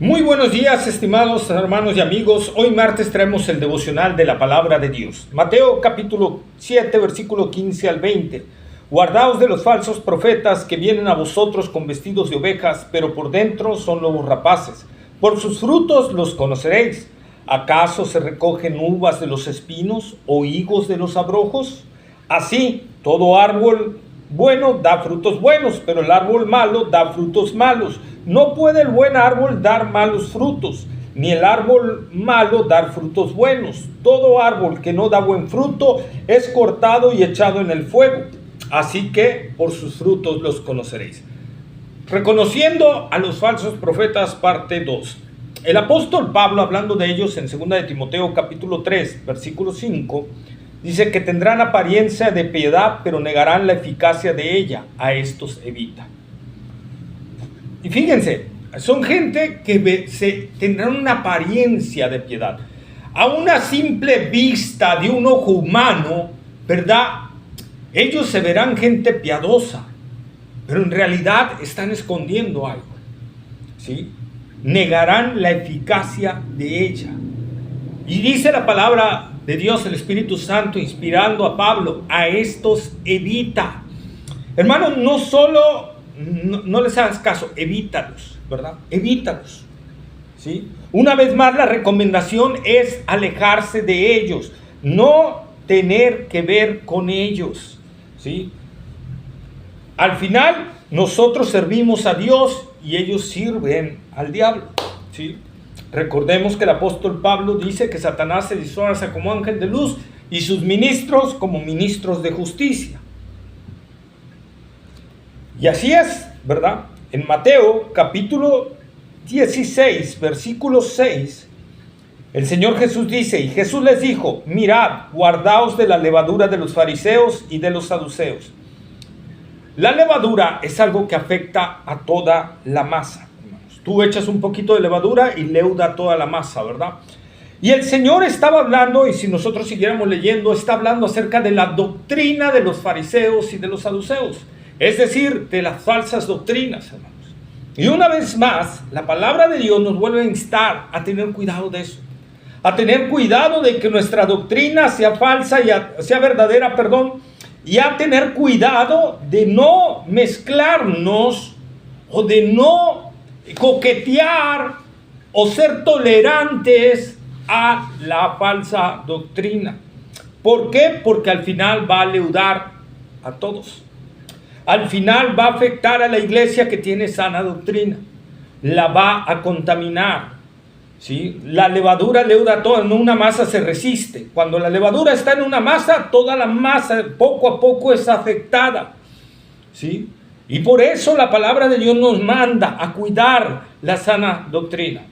Muy buenos días, estimados hermanos y amigos. Hoy martes traemos el devocional de la palabra de Dios. Mateo capítulo 7, versículo 15 al 20. Guardaos de los falsos profetas que vienen a vosotros con vestidos de ovejas, pero por dentro son lobos rapaces. Por sus frutos los conoceréis. ¿Acaso se recogen uvas de los espinos o higos de los abrojos? Así, todo árbol bueno da frutos buenos, pero el árbol malo da frutos malos. No puede el buen árbol dar malos frutos, ni el árbol malo dar frutos buenos. Todo árbol que no da buen fruto es cortado y echado en el fuego. Así que por sus frutos los conoceréis. Reconociendo a los falsos profetas, parte 2. El apóstol Pablo, hablando de ellos en 2 de Timoteo capítulo 3, versículo 5, dice que tendrán apariencia de piedad, pero negarán la eficacia de ella. A estos evita. Y fíjense, son gente que tendrán una apariencia de piedad. A una simple vista de un ojo humano, ¿verdad? Ellos se verán gente piadosa, pero en realidad están escondiendo algo, ¿sí? Negarán la eficacia de ella. Y dice la palabra de Dios, el Espíritu Santo, inspirando a Pablo, a estos evita. Hermanos, no les hagas caso, evítalos, ¿verdad? Evítalos, ¿sí? Una vez más, la recomendación es alejarse de ellos, no tener que ver con ellos, ¿sí? Al final, nosotros servimos a Dios y ellos sirven al diablo, ¿sí? Recordemos que el apóstol Pablo dice que Satanás se disfraza como ángel de luz y sus ministros como ministros de justicia. Y así es, ¿verdad? En Mateo capítulo 16, versículo 6, el Señor Jesús dice, y Jesús les dijo, mirad, guardaos de la levadura de los fariseos y de los saduceos. La levadura es algo que afecta a toda la masa, hermanos. Tú echas un poquito de levadura y leuda toda la masa, ¿verdad? Y el Señor estaba hablando, y si nosotros siguiéramos leyendo, está hablando acerca de la doctrina de los fariseos y de los saduceos. Es decir, de las falsas doctrinas, hermanos. Y una vez más, la palabra de Dios nos vuelve a instar a tener cuidado de eso. A tener cuidado de que nuestra doctrina sea falsa, sea verdadera, y a tener cuidado de no mezclarnos o de no coquetear o ser tolerantes a la falsa doctrina. ¿Por qué? Porque al final va a leudar a todos. Al final va a afectar a la iglesia que tiene sana doctrina. La va a contaminar, ¿sí? La levadura leuda todo, en una masa se resiste. Cuando la levadura está en una masa, toda la masa poco a poco es afectada, ¿sí? Y por eso la palabra de Dios nos manda a cuidar la sana doctrina.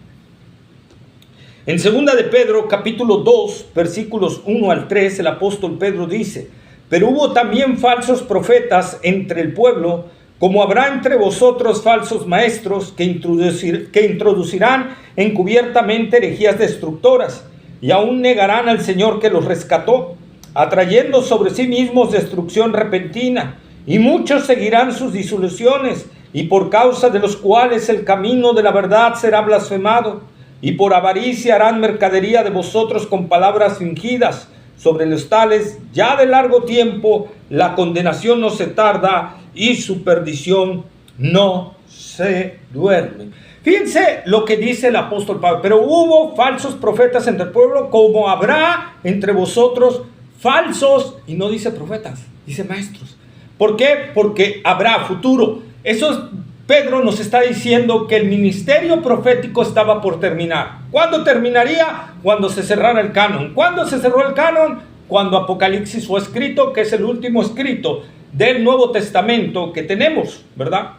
En 2 de Pedro capítulo 2, versículos 1 al 3, el apóstol Pedro dice, pero hubo también falsos profetas entre el pueblo, como habrá entre vosotros falsos maestros que introducirán encubiertamente herejías destructoras, y aún negarán al Señor que los rescató, atrayendo sobre sí mismos destrucción repentina, y muchos seguirán sus disoluciones, y por causa de los cuales el camino de la verdad será blasfemado, y por avaricia harán mercadería de vosotros con palabras fingidas. Sobre los tales, ya de largo tiempo, la condenación no se tarda y su perdición no se duerme. Fíjense lo que dice el apóstol Pablo. Pero hubo falsos profetas entre el pueblo, como habrá entre vosotros falsos, y no dice profetas, dice maestros. ¿Por qué? Porque habrá futuro. Pedro nos está diciendo que el ministerio profético estaba por terminar. ¿Cuándo terminaría? Cuando se cerrara el canon. ¿Cuándo se cerró el canon? Cuando Apocalipsis fue escrito, que es el último escrito del Nuevo Testamento que tenemos, ¿verdad?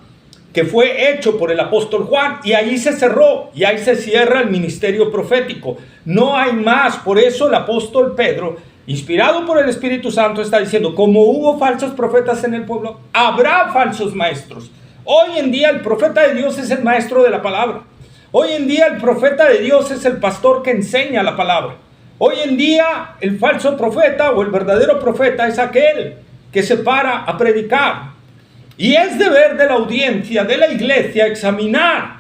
Que fue hecho por el apóstol Juan, y ahí se cerró, y ahí se cierra el ministerio profético. No hay más. Por eso el apóstol Pedro, inspirado por el Espíritu Santo, está diciendo, como hubo falsos profetas en el pueblo, habrá falsos maestros. Hoy en día el profeta de Dios es el maestro de la palabra. Hoy en día el profeta de Dios es el pastor que enseña la palabra. Hoy en día el falso profeta o el verdadero profeta es aquel que se para a predicar. Y es deber de la audiencia, de la iglesia, examinar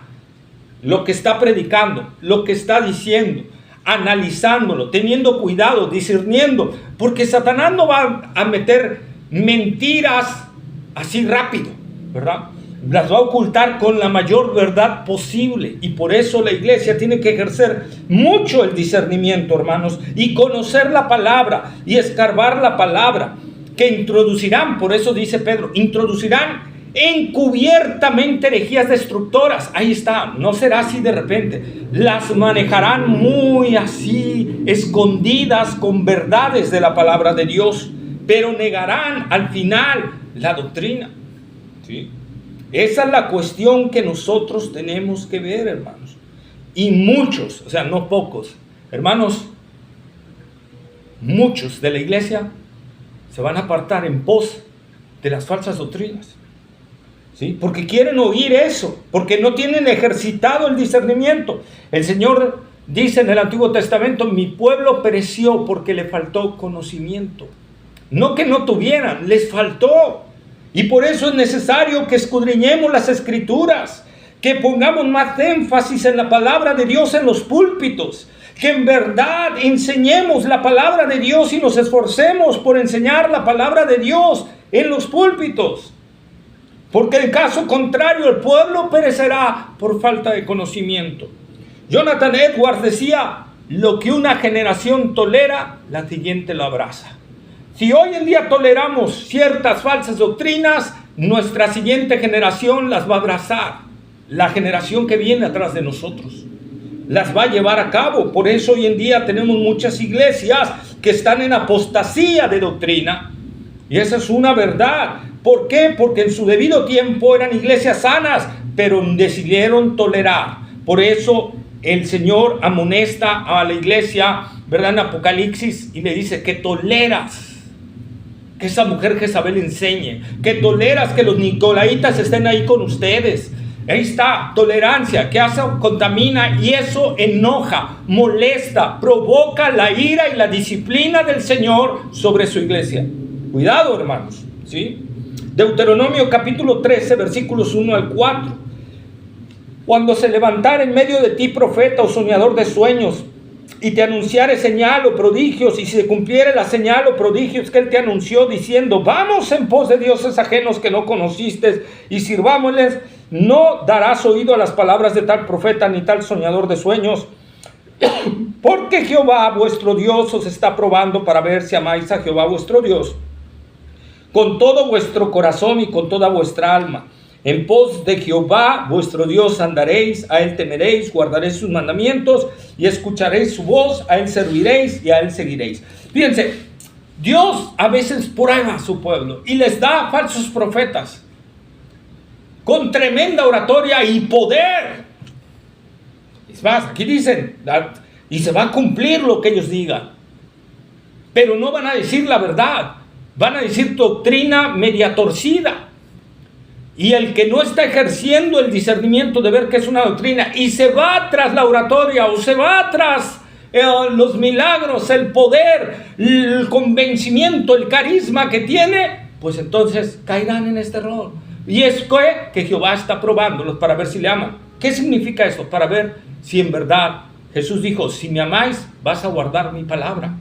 lo que está predicando, lo que está diciendo, analizándolo, teniendo cuidado, discerniendo, porque Satanás no va a meter mentiras así rápido, ¿verdad? Las va a ocultar con la mayor verdad posible, y por eso la iglesia tiene que ejercer mucho el discernimiento, hermanos, y conocer la palabra y escarbar la palabra, que introducirán, por eso dice Pedro, introducirán encubiertamente herejías destructoras. Ahí está, no será así de repente, las manejarán muy así, escondidas con verdades de la palabra de Dios, pero negarán al final la doctrina, ¿sí? Esa es la cuestión que nosotros tenemos que ver, hermanos. Y muchos, o sea, no pocos, hermanos, muchos de la iglesia se van a apartar en pos de las falsas doctrinas, ¿sí? Porque quieren oír eso, porque no tienen ejercitado el discernimiento. El Señor dice en el Antiguo Testamento: mi pueblo pereció porque le faltó conocimiento. No que no tuvieran, les faltó. Y por eso es necesario que escudriñemos las Escrituras, que pongamos más énfasis en la palabra de Dios en los púlpitos, que en verdad enseñemos la palabra de Dios y nos esforcemos por enseñar la palabra de Dios en los púlpitos. Porque en caso contrario el pueblo perecerá por falta de conocimiento. Jonathan Edwards decía: lo que una generación tolera, la siguiente lo abraza. Si hoy en día toleramos ciertas falsas doctrinas, nuestra siguiente generación las va a abrazar. La generación que viene atrás de nosotros las va a llevar a cabo. Por eso hoy en día tenemos muchas iglesias que están en apostasía de doctrina. Y esa es una verdad. ¿Por qué? Porque en su debido tiempo eran iglesias sanas, pero decidieron tolerar. Por eso el Señor amonesta a la iglesia, ¿verdad?, en Apocalipsis, y le dice que toleras que esa mujer Jezabel enseñe, que toleras que los nicolaitas estén ahí con ustedes. Ahí está, tolerancia, que hace, contamina, y eso enoja, molesta, provoca la ira y la disciplina del Señor sobre su iglesia. Cuidado, hermanos, ¿sí? Deuteronomio capítulo 13, versículos 1 al 4. Cuando se levantare en medio de ti profeta o soñador de sueños, y te anunciare señal o prodigios, y si se cumpliere la señal o prodigios que él te anunció, diciendo: vamos en pos de dioses ajenos que no conociste y sirvámosles, no darás oído a las palabras de tal profeta ni tal soñador de sueños, porque Jehová vuestro Dios os está probando para ver si amáis a Jehová vuestro Dios con todo vuestro corazón y con toda vuestra alma. En pos de Jehová vuestro Dios andaréis, a él temeréis, guardaréis sus mandamientos y escucharéis su voz, a él serviréis y a él seguiréis. Fíjense, Dios a veces prueba a su pueblo y les da falsos profetas con tremenda oratoria y poder. Es más, aquí dicen, y se va a cumplir lo que ellos digan, pero no van a decir la verdad, van a decir doctrina media torcida. Y el que no está ejerciendo el discernimiento de ver que es una doctrina y se va tras la oratoria o se va tras los milagros, el poder, el convencimiento, el carisma que tiene, pues entonces caerán en este error. Y es que Jehová está probándolos para ver si le aman. ¿Qué significa esto? Para ver si en verdad Jesús dijo: si me amáis, vas a guardar mi palabra,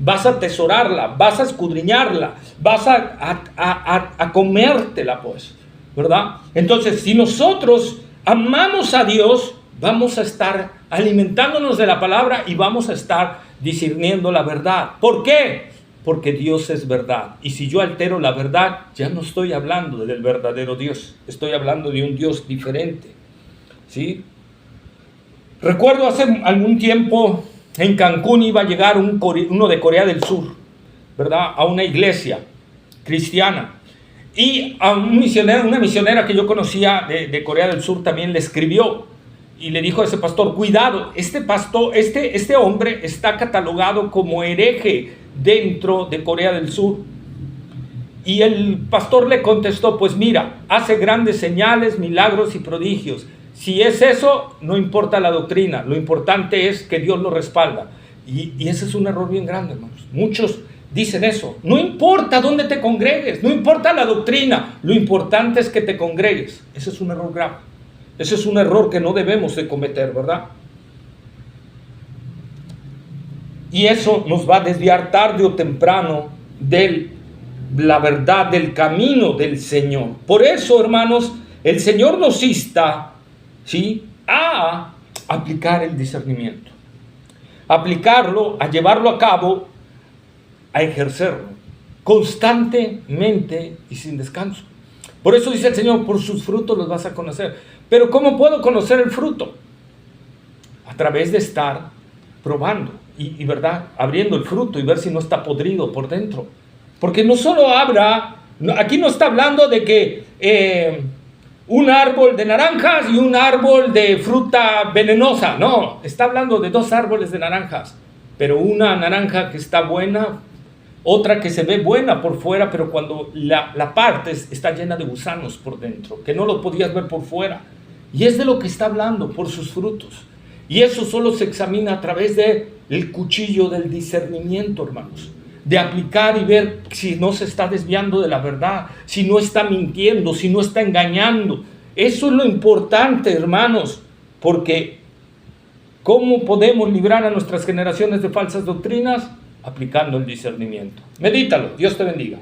vas a atesorarla, vas a escudriñarla, vas a comértela, pues, ¿verdad? Entonces, si nosotros amamos a Dios, vamos a estar alimentándonos de la palabra y vamos a estar discerniendo la verdad. ¿Por qué? Porque Dios es verdad. Y si yo altero la verdad, ya no estoy hablando del verdadero Dios, estoy hablando de un Dios diferente, ¿sí? Recuerdo hace algún tiempo en Cancún iba a llegar uno de Corea del Sur, ¿verdad?, a una iglesia cristiana. Y a una misionera que yo conocía de Corea del Sur también le escribió y le dijo a ese pastor: cuidado, este hombre está catalogado como hereje dentro de Corea del Sur. Y el pastor le contestó: pues mira, hace grandes señales, milagros y prodigios. Si es eso, no importa la doctrina, lo importante es que Dios lo respalda. Y ese es un error bien grande, hermanos. Muchos dicen eso: no importa dónde te congregues, no importa la doctrina, lo importante es que te congregues. Ese es un error grave. Ese es un error que no debemos de cometer, ¿verdad? Y eso nos va a desviar tarde o temprano de la verdad, del camino del Señor. Por eso, hermanos, el Señor nos insta, ¿sí?, a aplicar el discernimiento, a aplicarlo, a llevarlo a cabo, a ejercerlo constantemente y sin descanso. Por eso dice el Señor, por sus frutos los vas a conocer. Pero ¿cómo puedo conocer el fruto? A través de estar probando y ¿verdad?, abriendo el fruto y ver si no está podrido por dentro. Porque no solo aquí no está hablando de que un árbol de naranjas y un árbol de fruta venenosa. No, está hablando de dos árboles de naranjas, pero una naranja que está buena, otra que se ve buena por fuera, pero cuando la partes está llena de gusanos por dentro, que no lo podías ver por fuera. Y es de lo que está hablando, por sus frutos. Y eso solo se examina a través del cuchillo del discernimiento, hermanos. De aplicar y ver si no se está desviando de la verdad, si no está mintiendo, si no está engañando. Eso es lo importante, hermanos, porque ¿cómo podemos librar a nuestras generaciones de falsas doctrinas? Aplicando el discernimiento. Medítalo. Dios te bendiga.